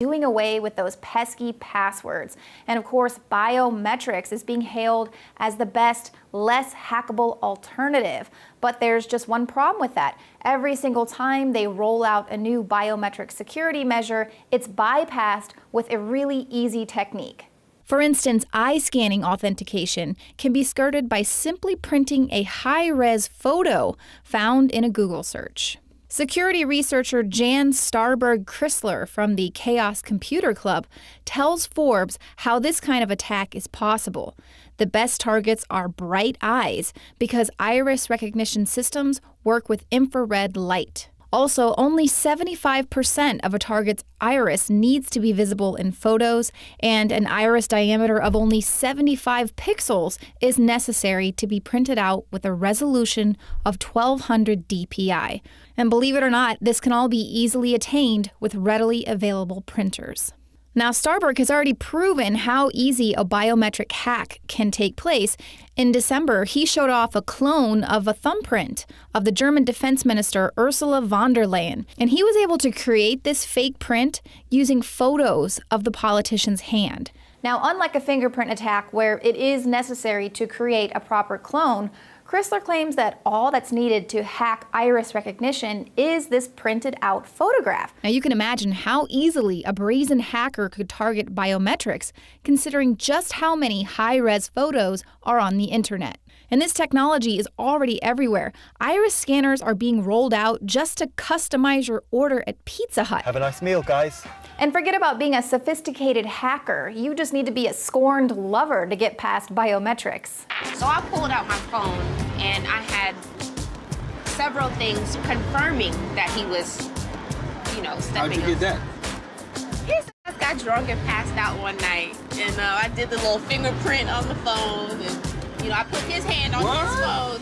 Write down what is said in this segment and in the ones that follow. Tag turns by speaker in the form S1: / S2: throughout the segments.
S1: doing away with those pesky passwords. And of course, biometrics is being hailed as the best, less hackable alternative. But there's just one problem with that. Every single time they roll out a new biometric security measure, it's bypassed with a really easy technique. For instance, eye scanning authentication can be skirted by simply printing a high-res photo found in a Google search. Security researcher Jan Starberg-Chrysler from the Chaos Computer Club tells Forbes how this kind of attack is possible. The best targets are bright eyes because iris recognition systems work with infrared light. Also, only 75% of a target's iris needs to be visible in photos, and an iris diameter of only 75 pixels is necessary to be printed out with a resolution of 1200 dpi. And believe it or not, this can all be easily attained with readily available printers. Now, Starberg has already proven how easy a biometric hack can take place. In December, he showed off a clone of a thumbprint of the German defense minister Ursula von der Leyen, and he was able to create this fake print using photos of the politician's hand. Now, unlike a fingerprint attack where it is necessary to create a proper clone, Chrysler claims that all that's needed to hack iris recognition is this printed out photograph. Now you can imagine how easily a brazen hacker could target biometrics, considering just how many high-res photos are on the internet. And this technology is already everywhere. Iris scanners are being rolled out just to customize your order at Pizza Hut.
S2: Have a nice meal, guys.
S1: And forget about being a sophisticated hacker. You just need to be a scorned lover to get past biometrics.
S3: So I pulled out my phone and I had several things confirming that he was, stepping up.
S4: How'd you get that?
S3: His ass got drunk and passed out one night. And I did the little fingerprint on the phone. And, I put his hand on his phone.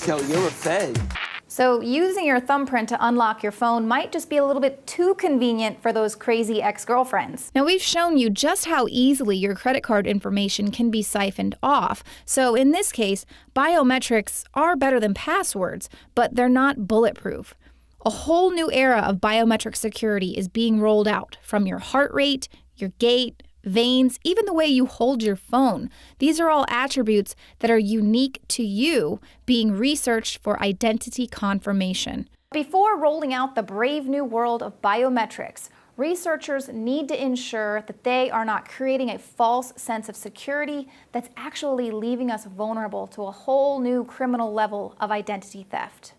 S4: Yo, you're a fed.
S1: So using your thumbprint to unlock your phone might just be a little bit too convenient for those crazy ex-girlfriends. Now, we've shown you just how easily your credit card information can be siphoned off. So in this case, biometrics are better than passwords, but they're not bulletproof. A whole new era of biometric security is being rolled out, from your heart rate, your gait, veins, even the way you hold your phone. These are all attributes that are unique to you, being researched for identity confirmation. Before rolling out the brave new world of biometrics, researchers need to ensure that they are not creating a false sense of security that's actually leaving us vulnerable to a whole new criminal level of identity theft.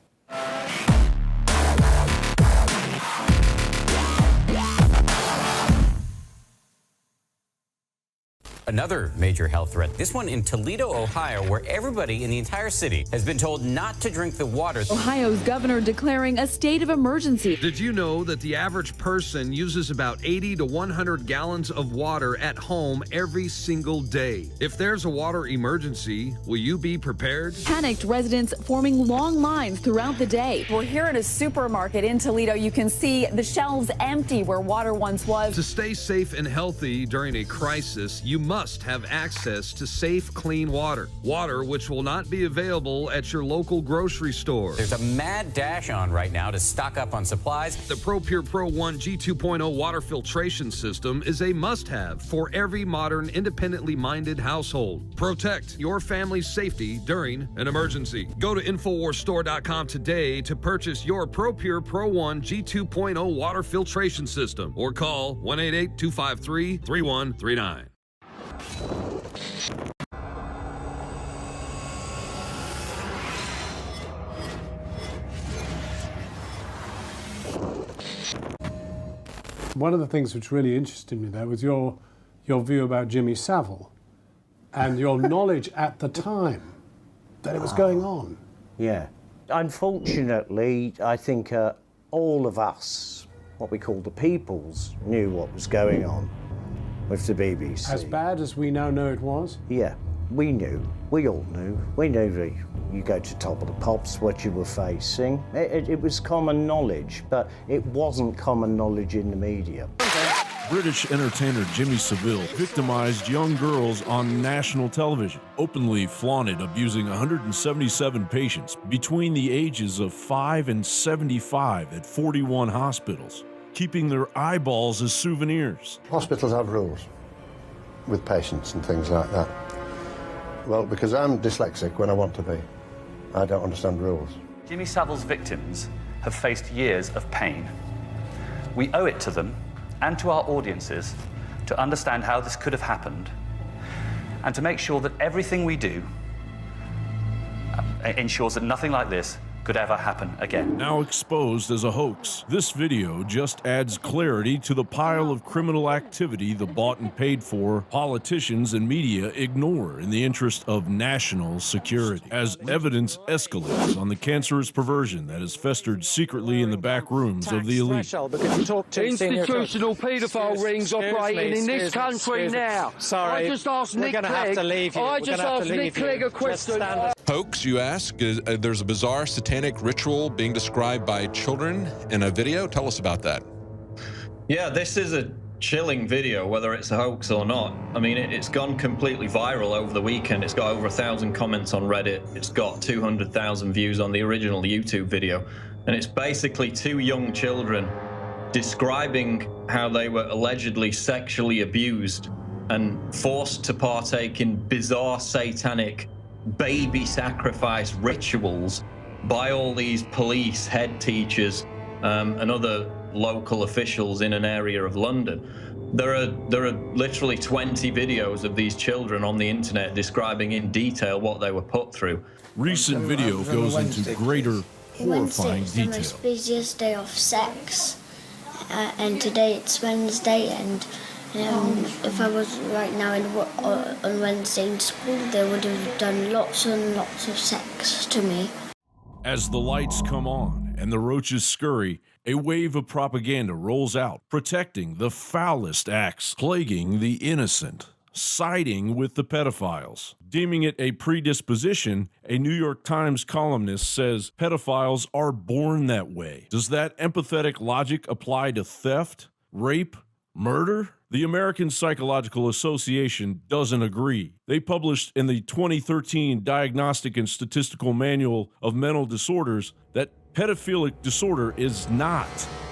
S5: Another major health threat, this one in Toledo, Ohio, where everybody in the entire city has been told not to drink the water.
S6: Ohio's governor declaring a state of emergency.
S7: Did you know that the average person uses about 80 to 100 gallons of water at home every single day? If there's a water emergency, will you be prepared?
S6: Panicked residents forming long lines throughout the day.
S8: We're here at a supermarket in Toledo. You can see the shelves empty where water once was.
S7: To stay safe and healthy during a crisis, you must have access to safe, clean water. Water which will not be available at your local grocery store.
S5: There's a mad dash on right now to stock up on supplies.
S7: The ProPure Pro 1 G2.0 water filtration system is a must-have for every modern, independently minded household. Protect your family's safety during an emergency. Go to InfoWarsStore.com today to purchase your ProPure Pro 1 G2.0 water filtration system or call 1-888-253-3139.
S9: One of the things which really interested me there was your view about Jimmy Savile and your knowledge at the time that it was going on.
S10: Yeah. Unfortunately, I think all of us, what we call the peoples, knew what was going on with the BBC.
S9: As bad as we now know it was?
S10: Yeah, we knew. We all knew. We knew that you go to Top of the Pops, what you were facing. It was common knowledge, but it wasn't common knowledge in the media.
S11: British entertainer Jimmy Savile victimized young girls on national television, openly flaunted abusing 177 patients between the ages of 5 and 75 at 41 hospitals. keeping their eyeballs as souvenirs.
S2: Hospitals have rules with patients and things like that. Well, because I'm dyslexic when I want to be, I don't understand rules.
S4: Jimmy Savile's victims have faced years of pain. We owe it to them and to our audiences to understand how this could have happened and to make sure that everything we do ensures that nothing like this could ever happen again.
S11: Now exposed as a hoax, this video just adds clarity to the pile of criminal activity the bought and paid for politicians and media ignore in the interest of national security. As evidence escalates on the cancerous perversion that has festered secretly in the back rooms of the elite.
S12: Institutional paedophile rings operating in this country now.
S13: Sorry,
S12: I just asked Nick Clegg. I just asked Nick Clegg a question.
S14: Hoax, you ask? There's a bizarre satanic ritual being described by children in a video. Tell us about that.
S15: Yeah, this is a chilling video, whether it's a hoax or not. I mean, it's gone completely viral over the weekend. It's got over 1,000 comments on Reddit. It's got 200,000 views on the original YouTube video. And it's basically two young children describing how they were allegedly sexually abused and forced to partake in bizarre satanic baby sacrifice rituals by all these police, head teachers, and other local officials in an area of London. There are literally 20 videos of these children on the internet describing in detail what they were put through.
S11: Recent video goes into greater horrifying
S16: Wednesday
S11: detail.
S16: is the most busiest day of sex, and today it's Wednesday, and if I was right now on Wednesday in school, they would have done lots and lots of sex to me.
S11: As the lights come on and the roaches scurry, a wave of propaganda rolls out, protecting the foulest acts, plaguing the innocent, siding with the pedophiles. Deeming it a predisposition, a New York Times columnist says pedophiles are born that way. Does that empathetic logic apply to theft, rape, murder? The American Psychological Association doesn't agree. They published in the 2013 Diagnostic and Statistical Manual of Mental Disorders that pedophilic disorder is not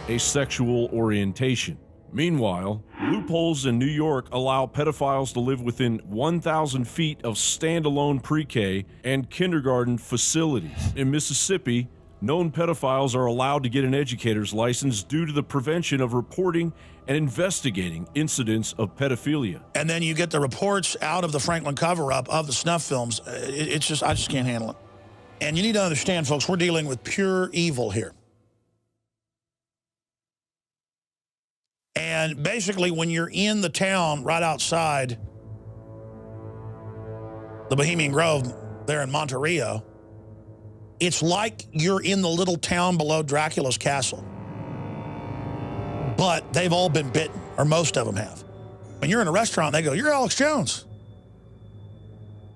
S11: a sexual orientation. Meanwhile, loopholes in New York allow pedophiles to live within 1,000 feet of standalone pre-K and kindergarten facilities. In Mississippi, known pedophiles are allowed to get an educator's license due to the prevention of reporting and investigating incidents of pedophilia.
S17: And then you get the reports out of the Franklin cover-up of the snuff films. I just can't handle it. And you need to understand, folks, we're dealing with pure evil here. And basically, when you're in the town right outside the Bohemian Grove there in Monterey, it's like you're in the little town below Dracula's castle. But they've all been bitten, or most of them have. When you're in a restaurant, they go, "You're Alex Jones."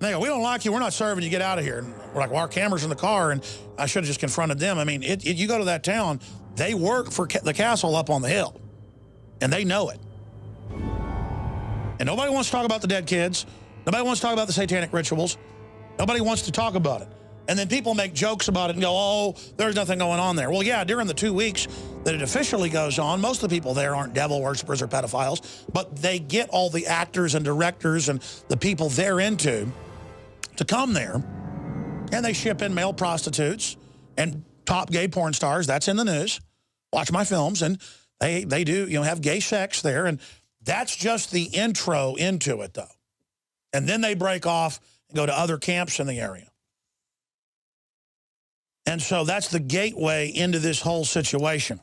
S17: And they go, "We don't like you. We're not serving you. Get out of here." And we're like, "Well, our camera's in the car," and I should have just confronted them. I mean, you go to that town, they work for the castle up on the hill, and they know it. And nobody wants to talk about the dead kids. Nobody wants to talk about the satanic rituals. Nobody wants to talk about it. And then people make jokes about it and go, "Oh, there's nothing going on there." Well, yeah, during the 2 weeks that it officially goes on, most of the people there aren't devil worshippers or pedophiles, but they get all the actors and directors and the people they're into to come there, and they ship in male prostitutes and top gay porn stars. That's in the news. Watch my films, and they do, have gay sex there, and that's just the intro into it, though. And then they break off and go to other camps in the area. And so that's the gateway into this whole situation.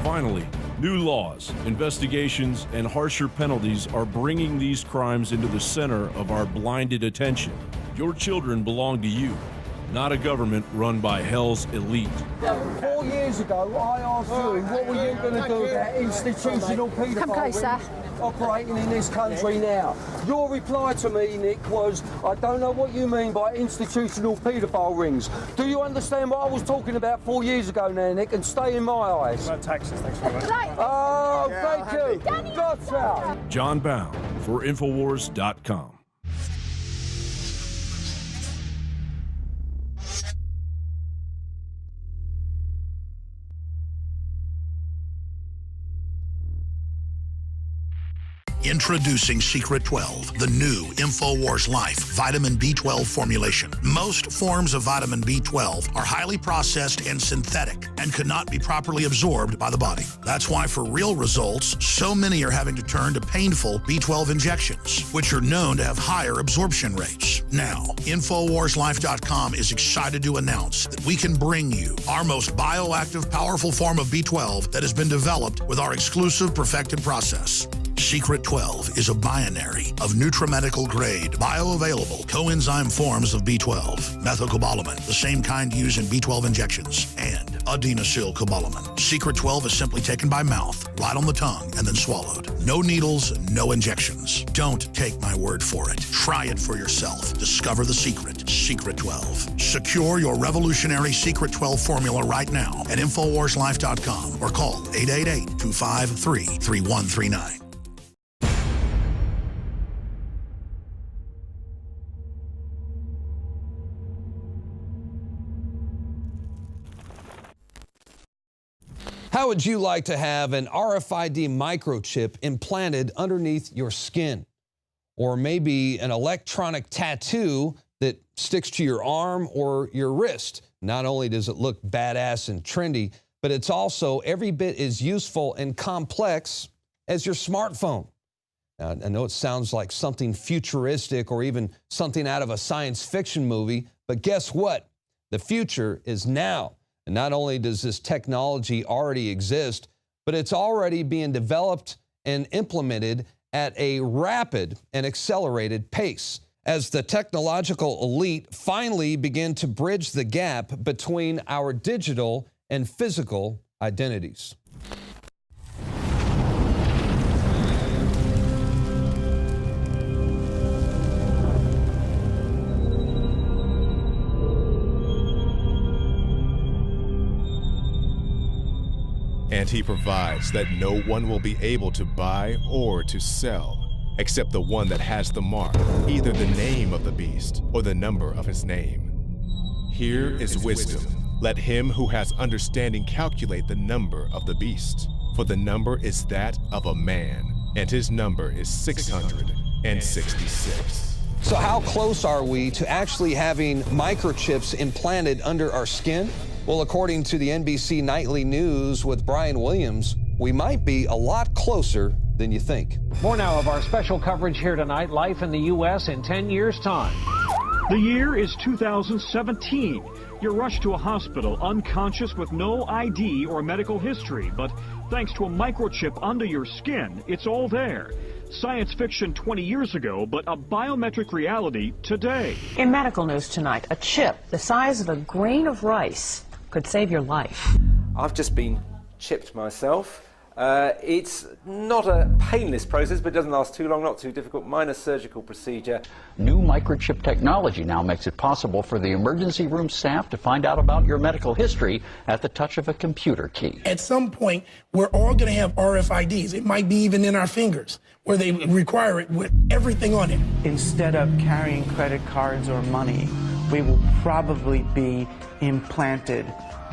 S11: Finally, new laws, investigations, and harsher penalties are bringing these crimes into the center of our blinded attention. Your children belong to you, not a government run by hell's elite.
S12: 4 years ago, I asked you, what were you going to do about institutional paedophile operating in this country now? Your reply to me, Nick, was, "I don't know what you mean by institutional paedophile rings." Do you understand what I was talking about 4 years ago now, Nick, and stay in my eyes? Taxes, thanks very much. Oh, thank you. Gotcha.
S11: John Bound for INFOWARS.com.
S17: Introducing Secret 12, the new INFOWARS Life vitamin B12 formulation. Most forms of vitamin B12 are highly processed and synthetic and could not be properly absorbed by the body. That's why for real results, so many are having to turn to painful B12 injections, which are known to have higher absorption rates. Now, InfoWarsLife.com is excited to announce that we can bring you our most bioactive, powerful form of B12 that has been developed with our exclusive perfected process. Secret 12 is a binary of nutramedical grade, bioavailable coenzyme forms of B12, methylcobalamin, the same kind used in B12 injections, and adenosylcobalamin. Secret 12 is simply taken by mouth, right on the tongue, and then swallowed. No needles, no injections. Don't take my word for it. Try it for yourself. Discover the secret. Secret 12. Secure your revolutionary Secret 12 formula right now at InfoWarsLife.com or call 888-253-3139.
S7: How would you like to have an RFID microchip implanted underneath your skin? Or maybe an electronic tattoo that sticks to your arm or your wrist? Not only does it look badass and trendy, but it's also every bit as useful and complex as your smartphone. Now, I know it sounds like something futuristic or even something out of a science fiction movie, but guess what? The future is now. And not only does this technology already exist, but it's already being developed and implemented at a rapid and accelerated pace as the technological elite finally begin to bridge the gap between our digital and physical identities.
S13: And he provides that no one will be able to buy or to sell except the one that has the mark, either the name of the beast or the number of his name. Here is wisdom. Let him who has understanding calculate the number of the beast, for the number is that of a man, and his number is 666.
S7: So how close are we to actually having microchips implanted under our skin? Well, according to the NBC Nightly News with Brian Williams, we might be a lot closer than you think.
S18: More now of our special coverage here tonight, life in the U.S. in 10 years' time.
S19: The year is 2017. You're rushed to a hospital unconscious with no ID or medical history, but thanks to a microchip under your skin, it's all there. Science fiction 20 years ago, but a biometric reality today.
S20: In medical news tonight, a chip the size of a grain of rice could save your life.
S21: I've just been chipped myself. It's not a painless process, but it doesn't last too long, not too difficult. Minor surgical procedure.
S22: New microchip technology now makes it possible for the emergency room staff to find out about your medical history at the touch of a computer key.
S23: At some point, we're all going to have RFIDs. It might be even in our fingers, where they require it with everything on it.
S24: Instead of carrying credit cards or money, we will probably be implanted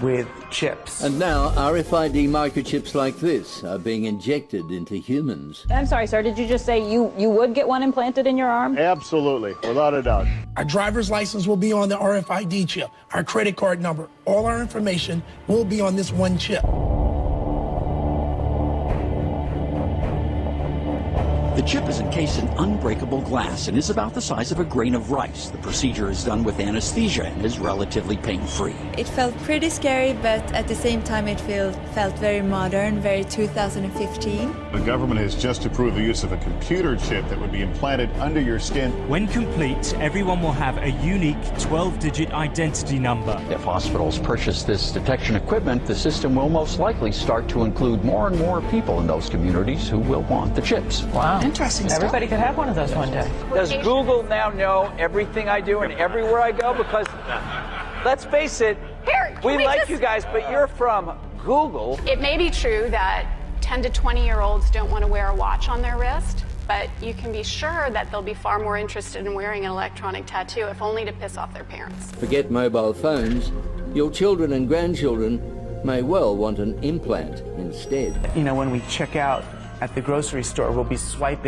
S24: with chips.
S25: And now RFID microchips like this are being injected into humans.
S26: I'm sorry, sir, did you just say you would get one implanted in your arm?
S23: Absolutely, without a doubt. Our driver's license will be on the RFID chip. Our credit card number, all our information will be on this one chip.
S22: The chip is encased in unbreakable glass and is about the size of a grain of rice. The procedure is done with anesthesia and is relatively pain-free.
S27: It felt pretty scary, but at the same time it felt very modern, very 2015.
S28: The government has just approved the use of a computer chip that would be implanted under your skin.
S29: When complete, everyone will have a unique 12-digit identity number.
S22: If hospitals purchase this detection equipment, the system will most likely start to include more and more people in those communities who will want the chips.
S20: Wow.
S27: Interesting
S20: stuff. Everybody could have one of those one day.
S24: Does Google now know everything I do and everywhere I go? Because, let's face it, we like you guys, but you're from Google.
S30: It may be true that 10 to 20-year-olds don't want to wear a watch on their wrist, but you can be sure that they'll be far more interested in wearing an electronic tattoo, if only to piss off their parents.
S25: Forget mobile phones. Your children and grandchildren may well want an implant instead.
S24: You know, when we check out at the grocery store, we'll be swiping